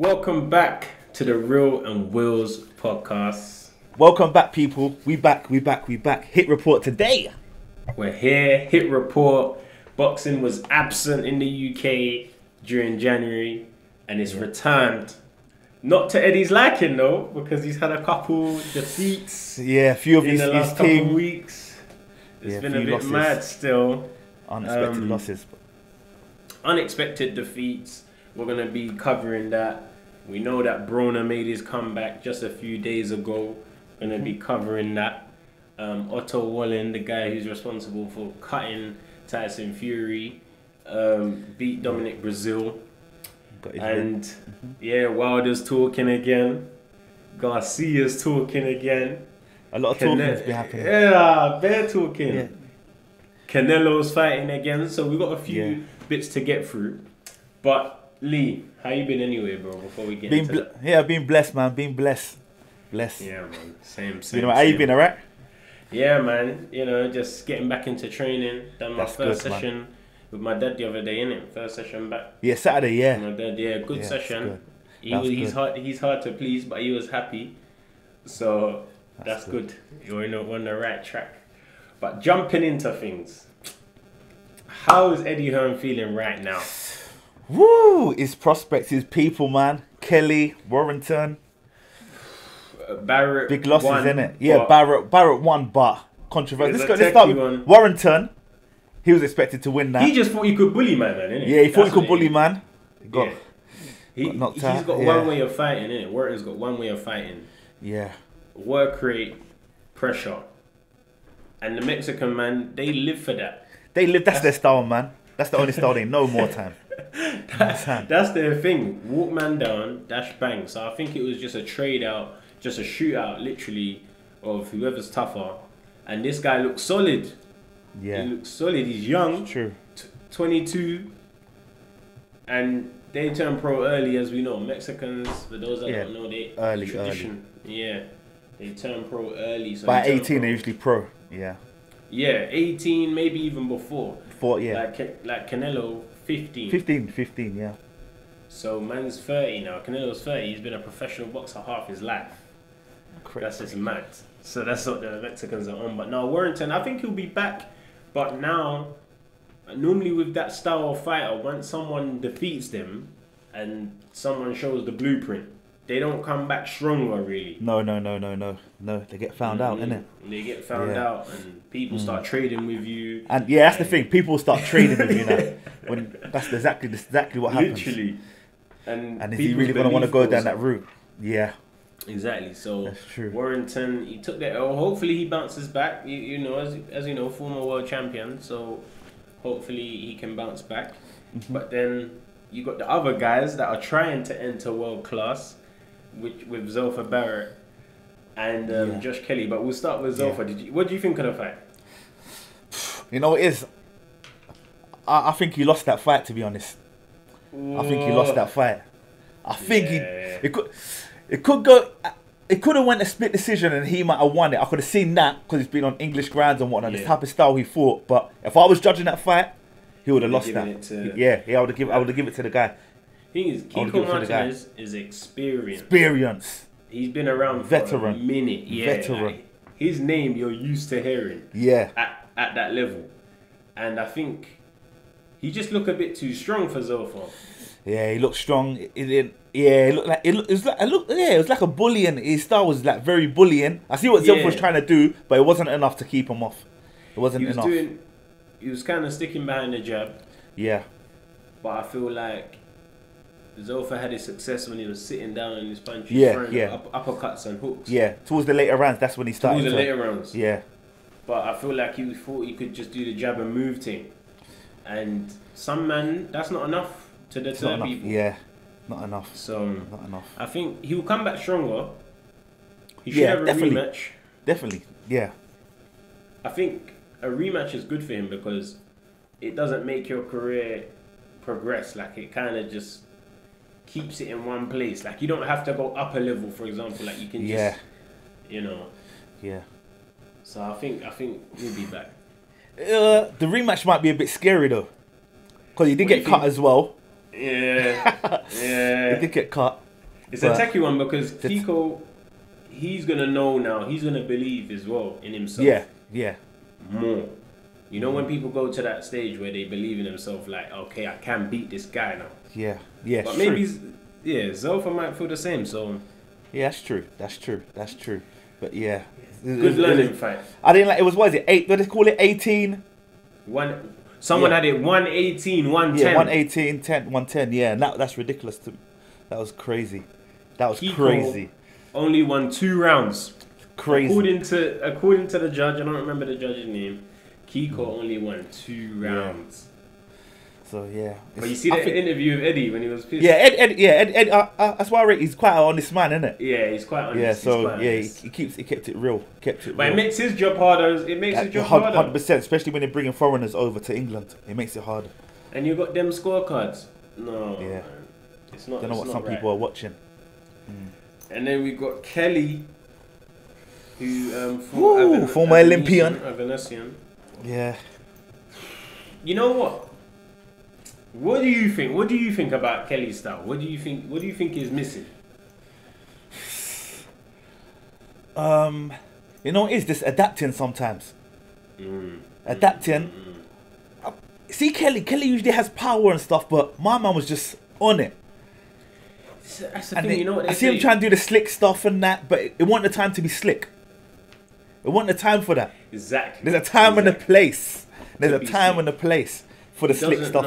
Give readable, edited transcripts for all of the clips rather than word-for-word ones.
Welcome back to the Real and Wills podcast. Welcome back, people. We back. HIIT Report today. We're here. HIIT Report. Boxing was absent in the UK during January, and it's returned. Not to Eddie's liking though, because he's had a couple defeats. Yeah, a few of in the last couple weeks. It's been a bit losses. Mad still. Unexpected losses. Unexpected defeats. We're gonna be covering that. We know that Bruno made his comeback just a few days ago. Gonna be covering that. Otto Wallen, the guy who's responsible for cutting Tyson Fury, beat Dominic Brazil. And yeah, Wilder's talking again. Garcia's talking again. A lot of talking's been happening. Yeah, they're talking. Yeah. Canelo's fighting again. So we've got a few bits to get through. But Lee, how you been anyway, bro? Before we get into that. Yeah, been blessed, man. Been blessed. Yeah, man. Same. You know, how you been, alright? Yeah, man. You know, just getting back into training. Done my first session with my dad the other day, innit? First session back. Yeah, Saturday, yeah. My dad, good session. He's hard to please, but he was happy. So that's good. You're on the right track. But jumping into things, how is Eddie Hearn feeling right now? Woo! His prospects, his people, man. Kelly, Warrington. Barrett. Big losses, innit? Yeah, Barrett won, but controversial. Let's start with Warrington. He was expected to win that. He just thought he could bully man, innit? Yeah, he thought he could bully man. He's got one way of fighting, innit? Warrington's got one way of fighting. Yeah. Work rate, pressure. And the Mexican, man, they live for that. That's their style, man. That's the only style they know more time. That's their thing. Walk man down, dash bang. So I think it was just a trade out, just a shootout, literally, of whoever's tougher. And this guy looks solid. Yeah. He looks solid. He's young. True. 22. And they turn pro early, as we know. Mexicans, for those that don't know, they early. Yeah. They turn pro early. So by 18, they're usually pro. Yeah. Yeah, 18, maybe even before. Yeah. Like Canelo, 15. 15, yeah. So man's 30 now. Canelo's 30. He's been a professional boxer half his life. That's just mad. So that's what the Mexicans are on. But now Warrington, I think he'll be back. But now, normally with that style of fighter, once someone defeats them and someone shows the blueprint, they don't come back stronger, really. No. They get found out, innit? They get found out, and people start trading with you. And yeah, that's the thing. People start trading with you now. That's exactly what happens. Literally. And is he really gonna want to go down that route? Yeah. Exactly. So that's true. Warrington, he took that. Hopefully, he bounces back. You know, as you know, former world champion. So hopefully, he can bounce back. But then you got the other guys that are trying to enter world class, with Zuehlsdorff, Barrett, and Josh Kelly. But we'll start with Zuehlsdorff. What do you think of the fight? You know, it is. I think he lost that fight, to be honest. I think he lost that fight. I think it could have went a split decision and he might have won it. I could have seen that because he's been on English grounds and whatnot. This type of style he fought. But if I was judging that fight, he would have lost that. I would have given it to the guy. Thing is, Kiko Martinez is experienced. He's been around for a minute. Yeah, veteran. Like, his name you're used to hearing. Yeah. At that level, and I think he just looked a bit too strong for Zuehlsdorff. Yeah, he looked strong. It was like a bullying. His style was like very bullying. I see what Zuehlsdorff was trying to do, but it wasn't enough to keep him off. It wasn't enough. He was kind of sticking behind the jab. Yeah. But I feel like Zuehlsdorff had his success when he was sitting down in his punches, uppercuts and hooks. Yeah, towards the later rounds, that's when he started. Towards the later rounds. Yeah. But I feel like he thought he could just do the jab and move thing. And some man, that's not enough to deter people. Yeah, not enough. So, not enough. I think he will come back stronger. He should have a rematch. Definitely, yeah. I think a rematch is good for him because it doesn't make your career progress. Like, it kind of just keeps it in one place. Like, you don't have to go up a level, for example. Like, you can just, you know. Yeah. So I think he'll be back. The rematch might be a bit scary though, because he did get cut as well. Yeah. He did get cut. It's a techie one because Kiko, he's gonna know now. He's gonna believe as well in himself. Yeah. More. You know when people go to that stage where they believe in themselves, like, okay, I can beat this guy now. Yeah. But maybe, Zelfa might feel the same. So. Yeah, that's true. But yeah. Good learning fight. I didn't like it. What is it? 8? What do they call it? 18. Someone had it 118, 110. Yeah, 118, 110. Yeah, and that's ridiculous. That was crazy. Kiko crazy. Only won 2 rounds. Crazy. According to the judge, I don't remember the judge's name. Kiko only won 2 rounds. So yeah. But you see the interview of Eddie when he was pissed. Yeah, Ed. That's why I rate. He's quite an honest man, isn't it? Yeah, he's quite honest. Yeah, so he kept it real. But it makes his job harder. It makes his job harder. 100%, especially when they're bringing foreigners over to England. It makes it harder. And you got them scorecards. No. Yeah. Man. It's not. Don't know what some people are watching. And then we got Kelly, who former Olympian. Avanesian. Yeah. You know what? What do you think? What do you think about Kelly's style? What do you think? What do you think is missing? You know, it's just adapting sometimes. Adapting. See, Kelly usually has power and stuff, but my man was just on it. That's the thing, you know what I see him trying to do the slick stuff and that, but it wasn't the time to be slick. It wasn't the time for that. Exactly. There's a time and a place. There's a time and a place for the slick stuff.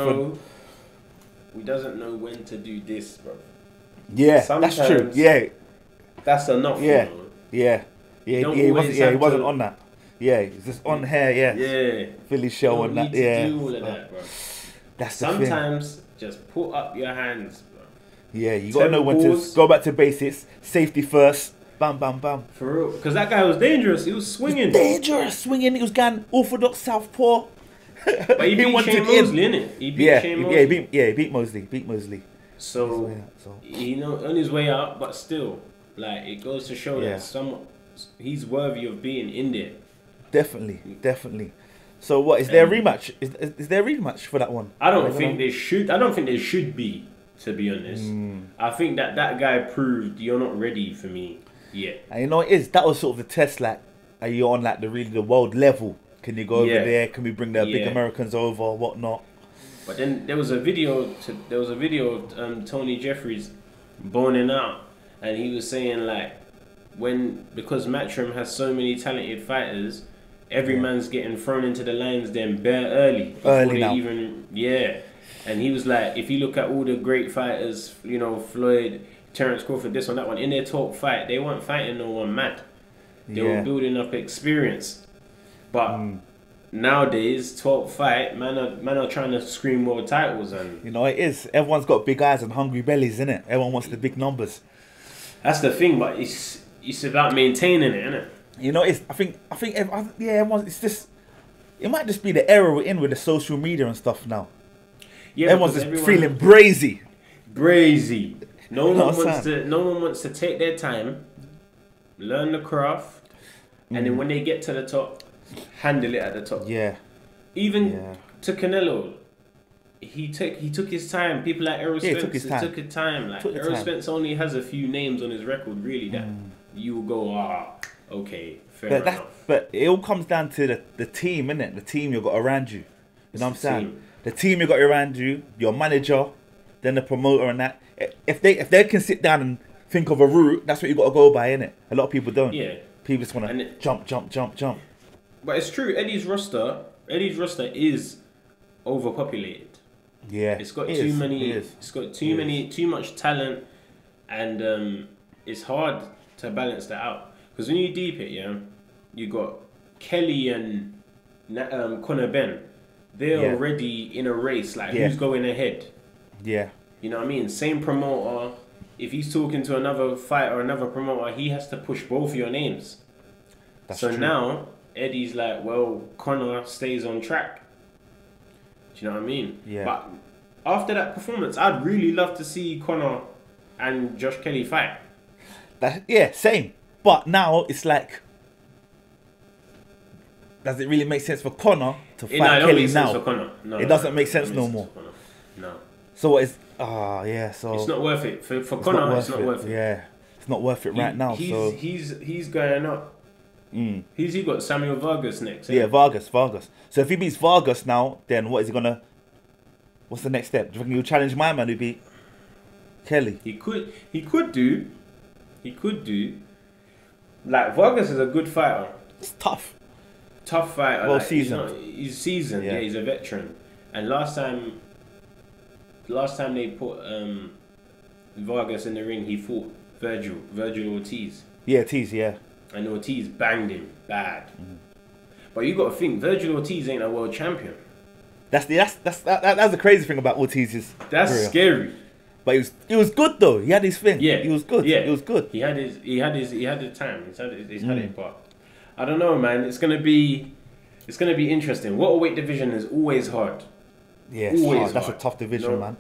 He doesn't know when to do this, bro. Yeah, sometimes that's true. Yeah, that's enough. He wasn't on that. Yeah, he's just on here. Yeah. Philly show and that. Do all of that, bro. That's the sometimes thing. Just put up your hands, bro. Yeah, you gotta know when to go back to basics. Safety first. Bam, bam, bam. For real, because that guy was dangerous. He was swinging. Swinging. He was going orthodox southpaw. But he beat Shane Mosley, innit? He beat Shane Mosley. He beat Mosley. So, you know, on his way out, but still, like, it goes to show that he's worthy of being in there. Definitely. So what, is there a rematch? Is there a rematch for that one? I don't think there should be, to be honest. I think that guy proved you're not ready for me yet. And you know that was sort of the test, like, are you on like the world level? Can you go over there? Can we bring the big Americans over or whatnot? But then there was a video of Tony Jeffries boning out, and he was saying like, because Matchroom has so many talented fighters, every man's getting thrown into the lions then bare early now. And he was like, if you look at all the great fighters, you know, Floyd, Terence Crawford, this one, that one, in their top fight, they weren't fighting no one mad. They were building up experience. But nowadays, 12th fight, man are trying to scream more titles, and you know it is. Everyone's got big eyes and hungry bellies, innit? Everyone wants the big numbers. That's the thing, but it's about maintaining it, innit? You know, I think everyone. It's just, it might just be the era we're in with the social media and stuff now. Yeah, everyone's just feeling brazy. No one wants to take their time, learn the craft, and then when they get to the top, handle it at the top. Yeah. Even to Canelo, he took his time. People like Errol Spence took his time. Like Errol Spence only has a few names on his record, really, that you will go, okay, fair enough. But it all comes down to the team, innit? The team you got around you. You know what I'm saying? The team you got around you, your manager, then the promoter and that. If they can sit down and think of a route, that's what you got to go by, innit? A lot of people don't. Yeah. People just want to jump. But it's true, Eddie's roster is overpopulated. Yeah. It's got too much talent, and it's hard to balance that out. Because when you deep it, you got Kelly and Conor Ben. They're already in a race, like who's going ahead. Yeah. You know what I mean? Same promoter. If he's talking to another fighter or another promoter, he has to push both your names. That's true. Now, Eddie's like, well, Conor stays on track. Do you know what I mean? Yeah. But after that performance, I'd really love to see Conor and Josh Kelly fight. Same. But now it's like, does it really make sense for Conor to fight Kelly now? No, it doesn't make sense no more. No. So what is? Yeah. So it's not worth it for Conor. It's not worth it. Yeah, it's not worth it right now. He's going up. He got Samuel Vargas next. Yeah, Vargas. So if he beats Vargas now, then what is he gonna? What's the next step? Do you think he'll challenge my man who beat Kelly? He could do. Like, Vargas is a good fighter. It's tough. Tough fighter. Well, like, seasoned. He's seasoned. Yeah, he's a veteran. And last time they put Vargas in the ring, he fought Virgil Ortiz. Yeah, Ortiz. Yeah. And Ortiz banged him bad. But you got to think, Virgil Ortiz ain't a world champion. That's the crazy thing about Ortiz's career. Scary. But he was good though. He had his thing. Yeah, he was good. Yeah, he was good. He had his time. He's had it. But I don't know, man. It's gonna be interesting. Welterweight division is always hard. Yeah, it's always hard. That's a tough division, man.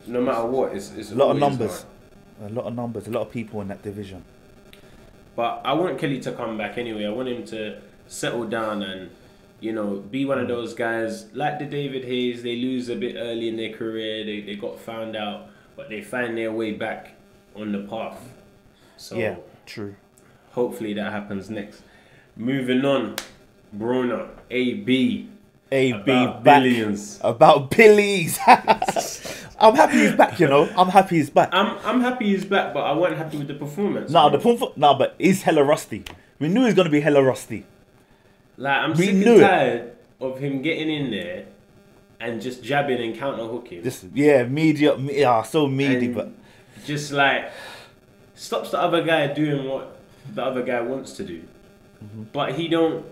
No matter what, it's a lot of numbers. Hard. A lot of numbers. A lot of people in that division. But I want Kelly to come back anyway. I want him to settle down and, be one of those guys like the David Hayes. They lose a bit early in their career. They got found out, but they find their way back on the path. So yeah, true. Hopefully that happens next. Moving on, Bruno, AB about billions. About billies. I'm happy he's back, I'm happy he's back. I'm happy he's back, but I wasn't happy with the performance. But he's hella rusty. We knew he was gonna be hella rusty. Like, I'm sick and tired of him getting in there and just jabbing and counter hooking. So meaty, but just like stops the other guy doing what the other guy wants to do. But he don't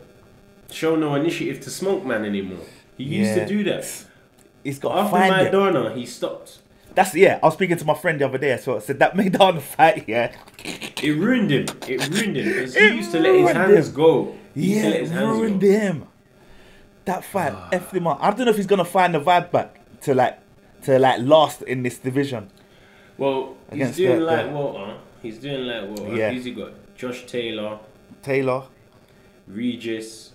show no initiative to smoke man anymore. He used to do that. He's got after Maidana, he stopped. I was speaking to my friend the other day, so I said that Maidana fight, it ruined him. Because he used to let his hands go. It ruined him. That fight effed him up. I don't know if he's gonna find the vibe back to last in this division. Well, he's doing like Walter. Yeah. Who's he got? Josh Taylor, Regis,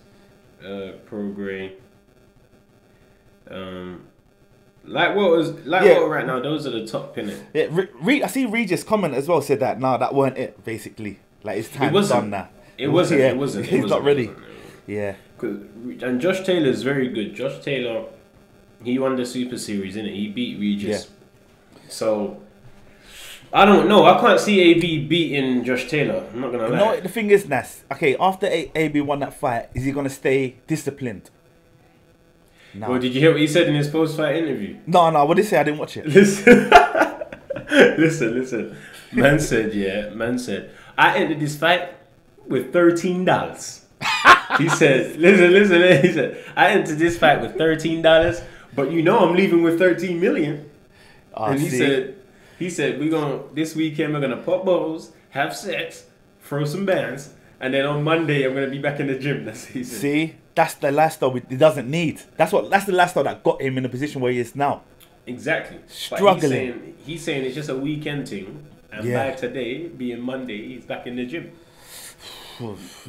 Prograis. Walter right now. Those are the top innit? Yeah, I see Regis comment as well. Said that that weren't it. Basically, like his time's done now. It wasn't. He's not ready. Yeah. And Josh Taylor is very good. Josh Taylor, he won the Super Series, innit? He beat Regis. Yeah. So, I don't know. I can't see AB beating Josh Taylor. I'm not going to lie. No, the thing is, Nas, okay, after AB won that fight, is he going to stay disciplined? No. Well, did you hear what he said in his post-fight interview? No, what did he say? I didn't watch it. Listen. Man said, I entered this fight with $13. He said, listen. He said, I entered this fight with $13, but I'm leaving with $13 million. And he said, this weekend we're gonna pop bottles, have sex, throw some bands, and then on Monday I'm gonna be back in the gym. That's what he said. See, that's the lifestyle he doesn't need. That's the lifestyle that got him in the position where he is now. Exactly. Struggling. But he's saying it's just a weekend thing, and by today being Monday, he's back in the gym.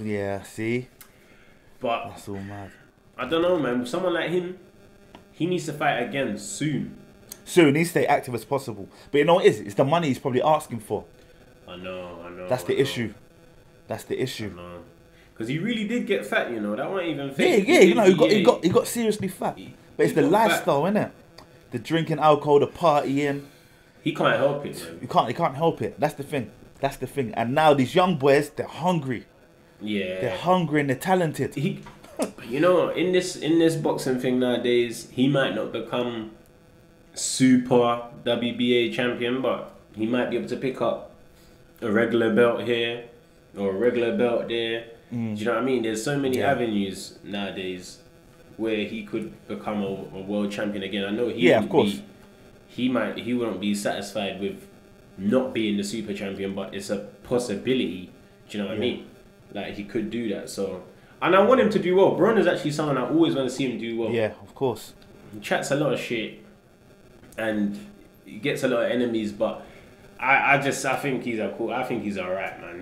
Yeah, see? But that's all mad. I don't know, man. Someone like him, he needs to fight again soon. He needs to stay active as possible. But you know what it is? It's the money he's probably asking for. I know. That's the issue. Because he really did get fat, That wasn't even fake. Yeah, he got seriously fat. But it's the lifestyle, innit? The drinking alcohol, the partying. He can't help it, man. He can't help it. That's the thing. And now these young boys, they're hungry. Yeah. They're hungry and they're talented. In this boxing thing nowadays, he might not become super WBA champion, but he might be able to pick up a regular belt here or a regular belt there. Do you know what I mean? There's so many avenues nowadays where he could become a world champion again. I know he wouldn't be satisfied with not being the super champion, but it's a possibility. Do you know what I mean? Like, he could do that. So, and I want him to do well. Bruno's actually someone I always want to see him do well. Yeah, of course. He chats a lot of shit and he gets a lot of enemies, but I think he's alright, man.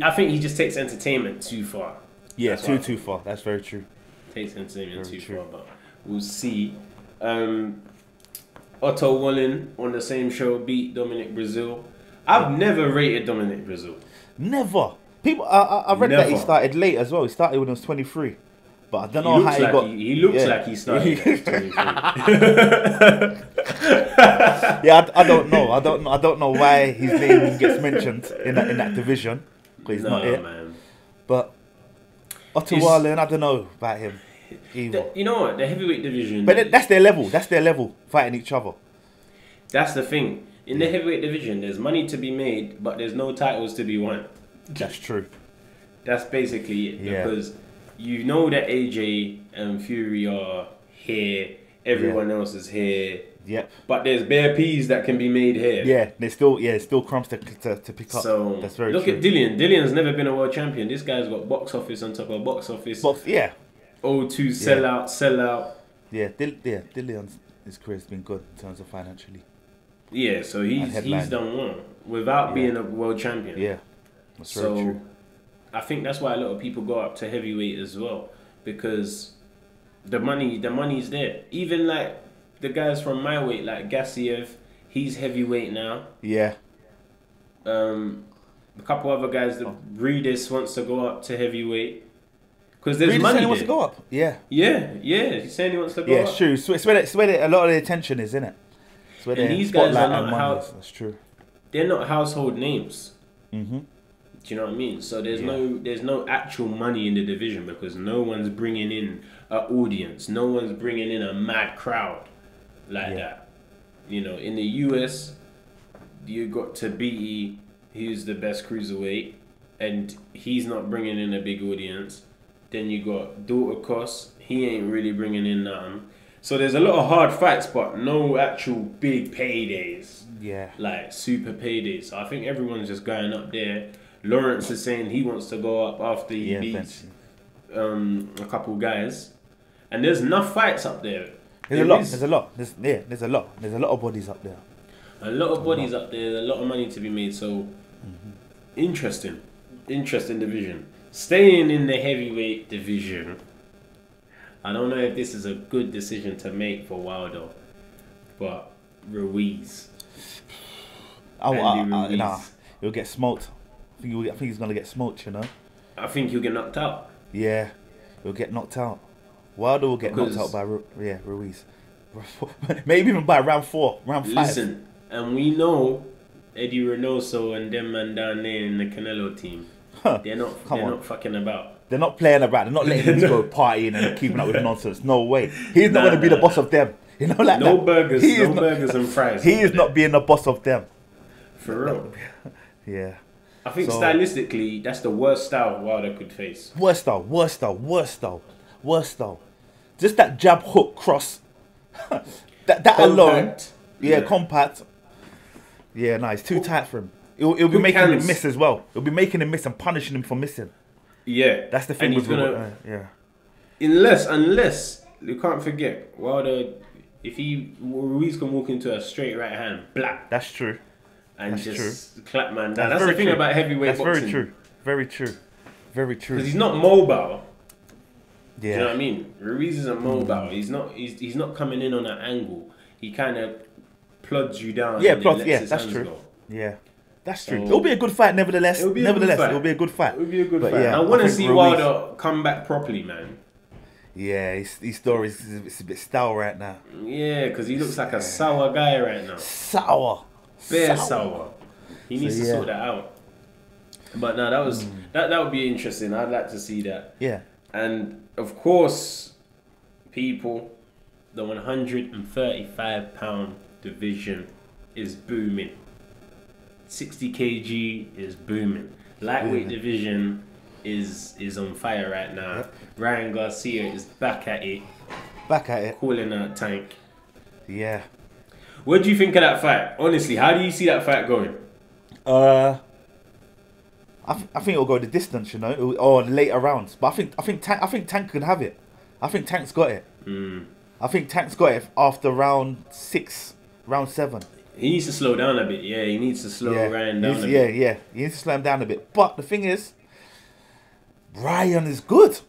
I think he just takes entertainment too far. Yeah, too far. That's very true. Takes entertainment too far, but we'll see. Otto Wallin on the same show beat Dominic Brazil. I've never rated Dominic Brazil. Never. People, I read that he started late as well. He started when he was 23. But I don't know how he got. He looks like he started at 23. Yeah, I don't know. I don't know why his name gets mentioned in that division. But he's not it. Man. But Otto Wallin, I don't know about him. You know what? The heavyweight division. But that's their level. That's their level, fighting each other. That's the thing. In the heavyweight division, there's money to be made, but there's no titles to be won. That's true. That's basically it. Because you know that AJ and Fury are here. Everyone else is here. Yep. But there's bare peas that can be made here. Yeah, there's still crumbs to pick up. So that's very look true. at Dillian. Dillian's never been a world champion. This guy's got box office on top of box office. Yeah. O2 sell out. Yeah, Dillian's his career's been good in terms of financially. Yeah, so he's done well without being a world champion. Yeah, that's very true. I think that's why a lot of people go up to heavyweight as well, because the money's there. Even like the guys from my weight, like Gassiev, he's heavyweight now. Yeah. A couple other guys, Ruiz wants to go up to heavyweight. Because there's money there. He wants to go up. Yeah. Yeah. He's saying he wants to go up. Yeah, it's true. So it's where a lot of the attention is, isn't it? And these guys are not that's true. They're not household names. Mm-hmm. Do you know what I mean? So there's no actual money in the division because no one's bringing in an audience. No one's bringing in a mad crowd like that. You know, in the US, you got Tabiti, who's the best cruiserweight, and he's not bringing in a big audience. Then you got Dorticos, he ain't really bringing in nothing. So there's a lot of hard fights, but no actual big paydays. Yeah. Like super paydays. So I think everyone's just going up there. Lawrence is saying he wants to go up after he beats a couple guys. And there's enough fights up there. There's a lot. There's a lot of bodies up there. A lot of bodies up there. A lot of money to be made. So interesting division. Staying in the heavyweight division. I don't know if this is a good decision to make for Wilder, but Ruiz. Ruiz. Nah, he'll get smoked. I think he's gonna get smoked. You know. I think he'll get knocked out. Yeah, he'll get knocked out. Wilder will get knocked out by Ruiz. Maybe even by round 4, round 5. Listen, and we know Eddie Reynoso and them man down there in the Canelo team. They're not fucking about. They're not playing about. They're not letting him go partying and keeping up with nonsense. No way. He's not going to be the boss of them. You know, like no that. burgers, burgers and fries. He is not being the boss of them. For real. Yeah. I think stylistically, that's the worst style Wilder could face. Worst style. Just that jab, hook, cross. that compact. Alone. Yeah, compact. Yeah, no, it's too tight for him. It'll be making him miss as well. It'll be making him miss and punishing him for missing. Yeah. That's the thing with Unless you can't forget, Wilder, if Ruiz can walk into a straight right hand, black. That's true. And clap man down. That's the thing about heavyweight boxing. That's very true. Because he's not mobile. Yeah. Do you know what I mean? Ruiz isn't mobile. He's not coming in on an angle. He kind of plods you down. Yeah, that's true. Go. Yeah. That's true. It'll be a good fight, nevertheless. It'll be a good fight. Yeah, I want to see Wilder come back properly, man. Yeah, his story is a bit sour right now. Yeah, because he looks like a sour guy right now. Sour. He needs to sort that out. But no, that would be interesting. I'd like to see that. Yeah. And of course, people, the 135-pound division is booming. 60 kg is booming. Lightweight division is on fire right now. Yep. Ryan Garcia is back at it. Calling out Tank. Yeah. What do you think of that fight? Honestly, how do you see that fight going? I think it'll go the distance, you know, or later rounds. But I think Tank can have it. I think Tank's got it. I think Tank's got it after round 6, round 7. He needs to slow down a bit. Yeah, he needs to slow Ryan down a bit. Yeah. He needs to slow him down a bit. But the thing is, Ryan is good.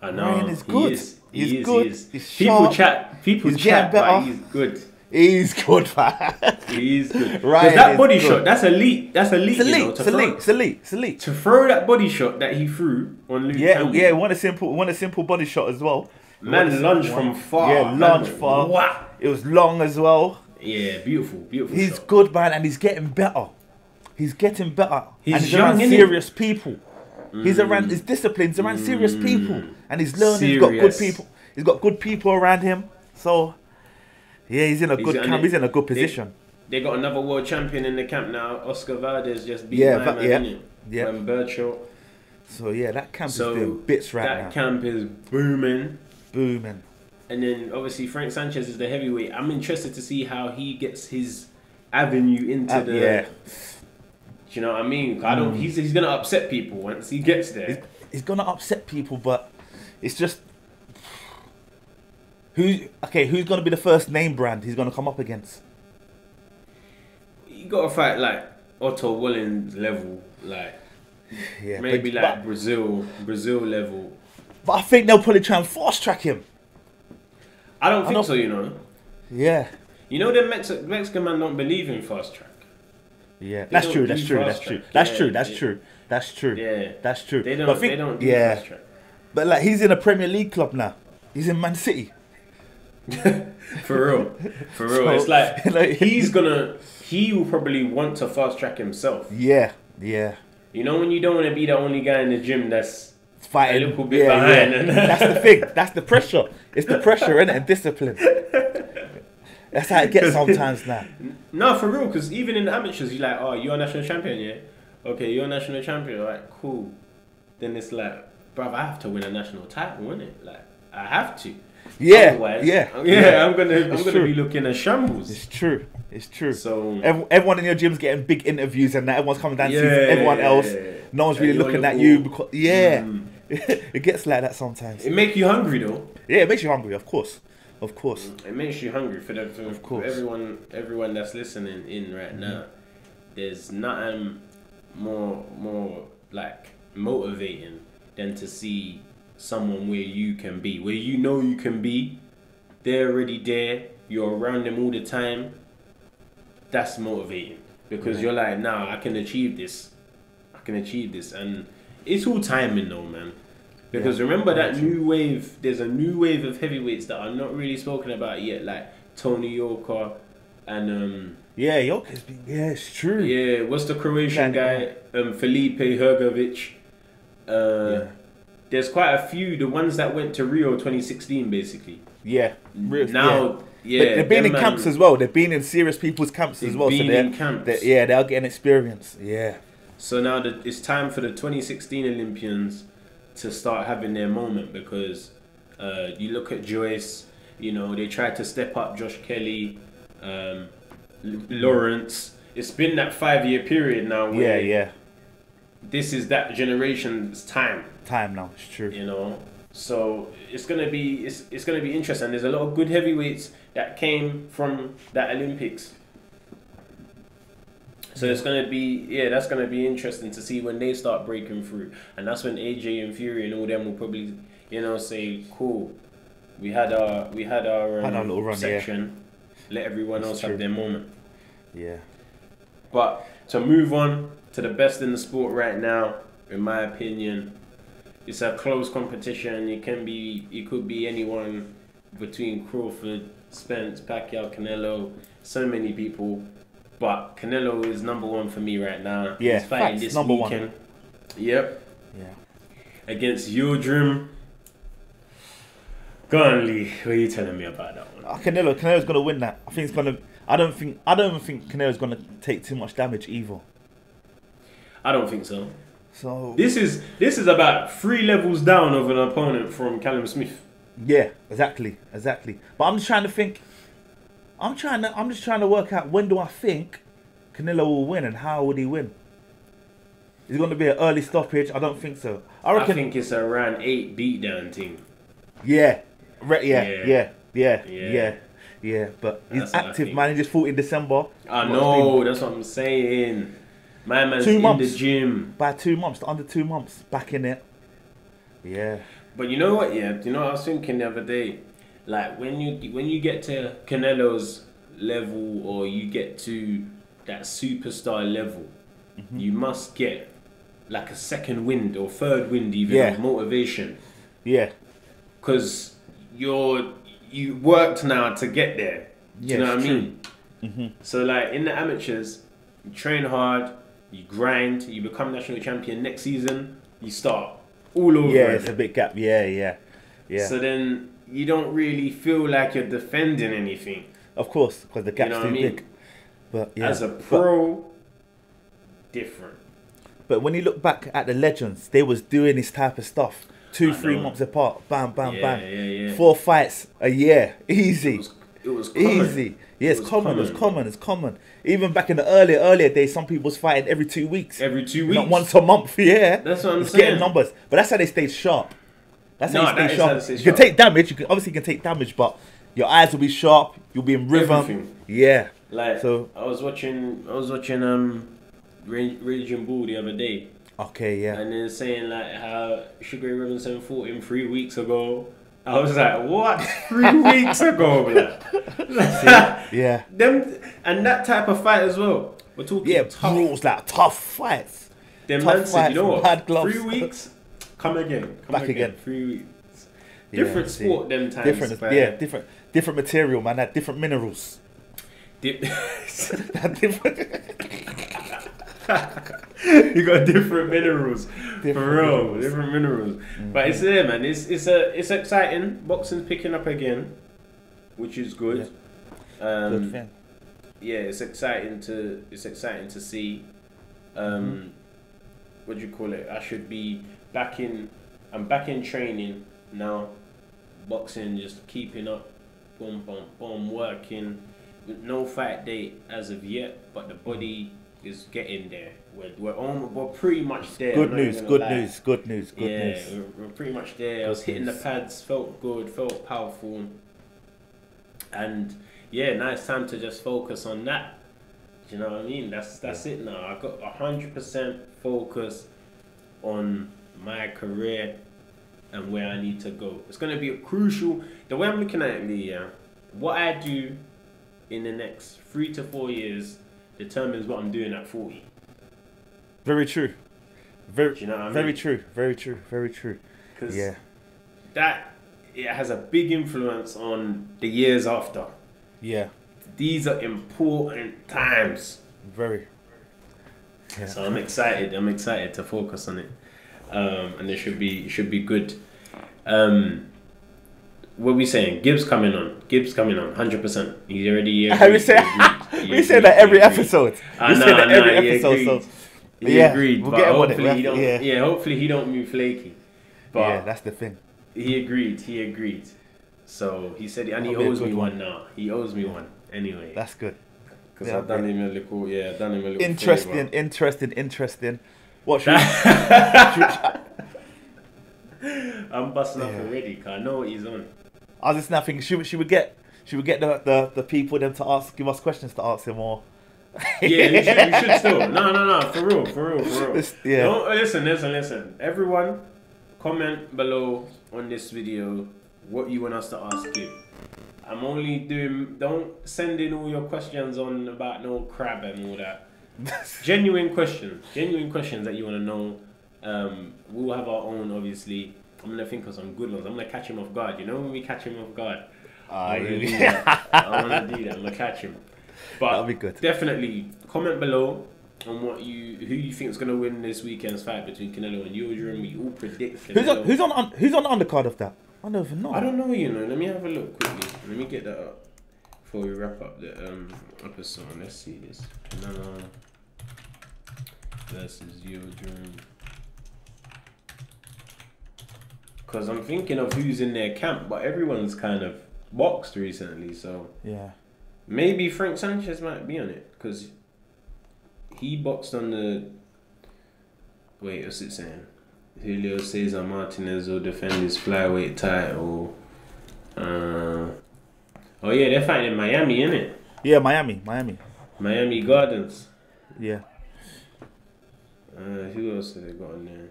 I know. Ryan is good. He is good. He's sharp. People chat, but he's good. He's good, man. He's good. Ryan that is body good. shot, that's elite. That's elite. It's you elite. know, It's elite. to throw that body shot that he threw on Luke Campbell. Yeah. One a simple body shot as well. Man lunged from far. Yeah, lunged far. Wow. It was long as well. Yeah, beautiful. He's shot. good, man, and he's getting better. He's He's around young, innit? serious people. He's around his discipline. He's around serious people, and he's learning. He's got good people. He's got good people around him. So, yeah, he's in a good camp. He's in a good position. They got another world champion in the camp now. Oscar Valdez just beat innit? And Birchall. So yeah, that camp is doing bits right now. That camp is booming. And then obviously Frank Sanchez is the heavyweight. I'm interested to see how he gets his avenue into the. Yeah. Do you know what I mean? I don't. He's gonna upset people once he gets there. He's gonna upset people, but it's just who's gonna be the first name brand he's gonna come up against? You gotta fight like Otto Wallins level, like maybe Brazil level. But I think they'll probably try and fast track him. I don't think so, you know. Yeah. You know the Mexican man don't believe in fast track. Yeah, that's true. That's true. They don't do fast track. But like he's in a Premier League club now. He's in Man City. For real. So, it's like he will probably want to fast track himself. Yeah. You know when you don't want to be the only guy in the gym that's fighting a little bit behind. And that's the thing. That's the pressure. It's the pressure, innit? And discipline. That's how it gets sometimes now. No, for real, because even in the amateurs, you're like, oh, you're a national champion, yeah? Okay, you're a national champion, all right, cool. Then it's like, bruv, I have to win a national title, innit? Like, I have to. Yeah, otherwise, yeah. I'm gonna be looking at shambles. It's true. So everyone in your gym's getting big interviews, and everyone's coming down to see everyone else. No one's really looking at you because it gets like that sometimes. It makes you hungry though. Yeah, it makes you hungry, of course. It makes you hungry for everyone that's listening in right now. There's nothing more like motivating than to see someone where you can be, where you know you can be. They're already there. You're around them all the time. That's motivating because you're like, nah, I can achieve this, and it's all timing though, man. Because remember that new wave, there's a new wave of heavyweights that are not really spoken about yet, like Tony Yoka and Yoka's been, it's true. Yeah, what's the Croatian guy? Felipe Hrgovic. There's quite a few, the ones that went to Rio 2016 basically. Yeah. Now they've been in camps as well. They've been in serious people's camps as well. So they're getting experience. Yeah. So now it's time for the 2016 Olympians to start having their moment because you look at Joyce, you know, they tried to step up Josh Kelly, Lawrence. It's been that 5-year period now where this is that generation's time now. It's true. You know, so it's gonna be interesting. There's a lot of good heavyweights that came from that Olympics. So it's gonna be that's gonna be interesting to see when they start breaking through, and that's when AJ and Fury and all them will probably say, cool, we had our little run, section. Let everyone else have their moment. Yeah. But to move on to the best in the sport right now, in my opinion, it's a close competition. It could be anyone between Crawford, Spence, Pacquiao, Canelo, so many people. But Canelo is number one for me right now. Yeah, he's fighting this number weekend. One. Yep. Yeah. Against Yildrim. Go on, Lee. What are you telling me about that one? Canelo's gonna win that. I don't think Canelo's gonna take too much damage either. I don't think so. So this is about 3 levels down of an opponent from Callum Smith. Yeah, exactly. But I'm just trying to think. I'm just trying to work out when do I think Canelo will win and how would he win? Is it going to be an early stoppage? I don't think so. I think it's a round 8 beatdown team. Yeah. But he's active, man. He just fought in December. I know. That's what I'm saying. My man's in the gym. By 2 months, under 2 months, back in it. Yeah. But you know what? Yeah. You know what I was thinking the other day. Like when you get to Canelo's level or you get to that superstar level, you must get like a second wind or third wind even of motivation. Yeah. Because you worked now to get there. Do you know what I mean? So like in the amateurs, you train hard, you grind, you become national champion. Next season, you start all over. Yeah, it's a big gap. Yeah. So then you don't really feel like you're defending anything. Of course, because the gap's too big. But as a pro, different. But when you look back at the legends, they was doing this type of stuff 2-3 months apart. Bam, bam, bam. Yeah. 4 fights a year, easy. It was common. Easy. Yeah, it's common. Even back in the earlier days, some people was fighting every 2 weeks. Every 2 weeks. Not once a month, yeah. That's what I'm saying. Getting numbers. But that's how they stayed sharp. That's how they stay sharp. You can take damage. You can take damage, but your eyes will be sharp. You'll be in rhythm. Everything. Yeah. Like, so I was watching Raging Bull the other day. Okay, yeah. And then saying like how Sugar Ray Robinson fought him 3 weeks ago. I was like, what? 3 weeks ago, man. Yeah. Them and that type of fight as well. We're talking tough. Like tough fights. Them man said, you know what? Gloves. 3 weeks. Come again. Back again. 3 weeks. Different sport. Them times. Different material, man. That different minerals. You got different minerals, different minerals. But it's there, man. It's exciting. Boxing's picking up again, which is good. Good thing. Yeah, it's exciting to see. What do you call it? I should be back in. I'm back in training now. Boxing, just keeping up, boom, working. No fight date as of yet, but the body is getting there. We're pretty much there. Good news. We're pretty much there. I was hitting the pads, felt good, felt powerful, and yeah, now it's time to just focus on that. Do you know what I mean? That's it now. I got 100% focus on my career and where I need to go. It's gonna be a crucial. The way I'm looking at it, what I do in the next 3 to 4 years determines what I'm doing at 40. Very true. Do you know what I mean? Very true. Because it has a big influence on the years after. Yeah. These are important times. Very. Yeah. So I'm excited. I'm excited to focus on it, and it should be good. What are we saying? Gibbs coming on, 100%. He's already here. We say that every episode. We say that every episode. So he agreed. We'll but get him on hopefully it. Hopefully he don't move flaky. But yeah, that's the thing. He agreed. So he said, and he owes me one now. He owes me one anyway. That's good. Because I've done him a little, Interesting. What should I'm busting up already, because I know what he's on. I was just now thinking, should we get the people them to give us questions to ask him or? Yeah, we should still. No, for real. Yeah. No, listen. Everyone, comment below on this video what you want us to ask you. I'm only don't send in all your questions on about no crab and all that. Genuine questions that you want to know. We'll have our own, obviously. I'm going to think of some good ones. I'm going to catch him off guard. You know when we catch him off guard? I want to do that. I'm going to catch him. But that'll be good. Definitely comment below on who you think is going to win this weekend's fight between Canelo and Yildrim. We all predict Canelo. Who's on the undercard of that? I don't even know. I don't know, Let me have a look quickly. Let me get that up before we wrap up the episode. Let's see this. Canelo versus Yildrim. Because I'm thinking of who's in their camp, but everyone's kind of boxed recently, so yeah. Maybe Frank Sanchez might be on it, because he boxed on the... Wait, what's it saying? Julio Cesar Martinez will defend his flyweight title. Oh yeah, they're fighting in Miami, innit? Yeah, Miami. Miami Gardens. Yeah. Who else have they got on there?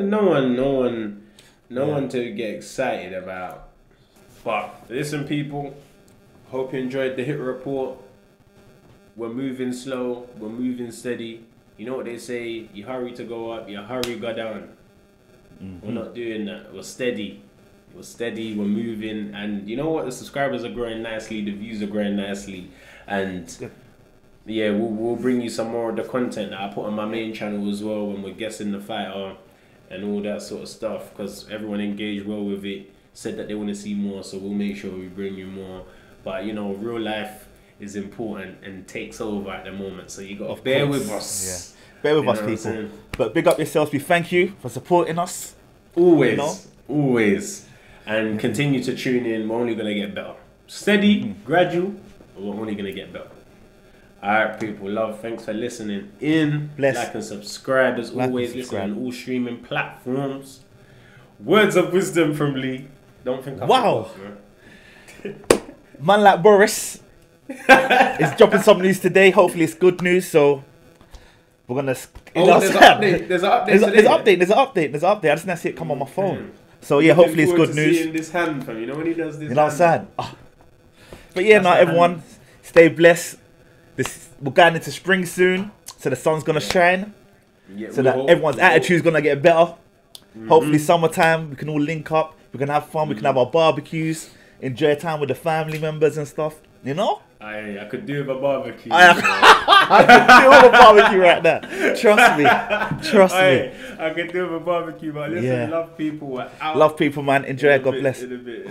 No No one to get excited about. But listen, people. Hope you enjoyed the HIIT Report. We're moving slow. We're moving steady. You know what they say? You hurry to go up. You hurry go down. We're not doing that. We're steady. We're steady. We're moving. And you know what? The subscribers are growing nicely. The views are growing nicely. And yeah, we'll bring you some more of the content that I put on my main channel as well when we're guessing the fighter and all that sort of stuff, because everyone engaged well with it, said that they want to see more, so we'll make sure we bring you more. But you know, real life is important and takes over at the moment, so you got to bear with us. Yeah. Bear with us, people. But big up yourselves. We thank you for supporting us. Always, you know? Always. And continue to tune in. We're only going to get better. Steady, gradual, but we're only going to get better. Alright, people, love. Thanks for listening in. Bless. Like and subscribe as always. Listen on all streaming platforms. Words of wisdom from Lee. Don't think I forgot, man like Boris is dropping some news today. Hopefully it's good news. So we're gonna. There's an update. There's an update. I just didn't see it come on my phone. So yeah, hopefully it's good news. Seeing this hand, fam. You know when he does this. You know what I'm saying? But yeah, now everyone, stay blessed. We're going into spring soon, so the sun's gonna shine. Yeah, so that everyone's attitude's gonna get better. Hopefully summertime we can all link up. We can have fun. We can have our barbecues. Enjoy time with the family members and stuff. You know? I could do with a barbecue. I could do with a barbecue right now. Trust me. I could do with a barbecue, but listen, love people. Love people, man. Enjoy. God bless. In a bit.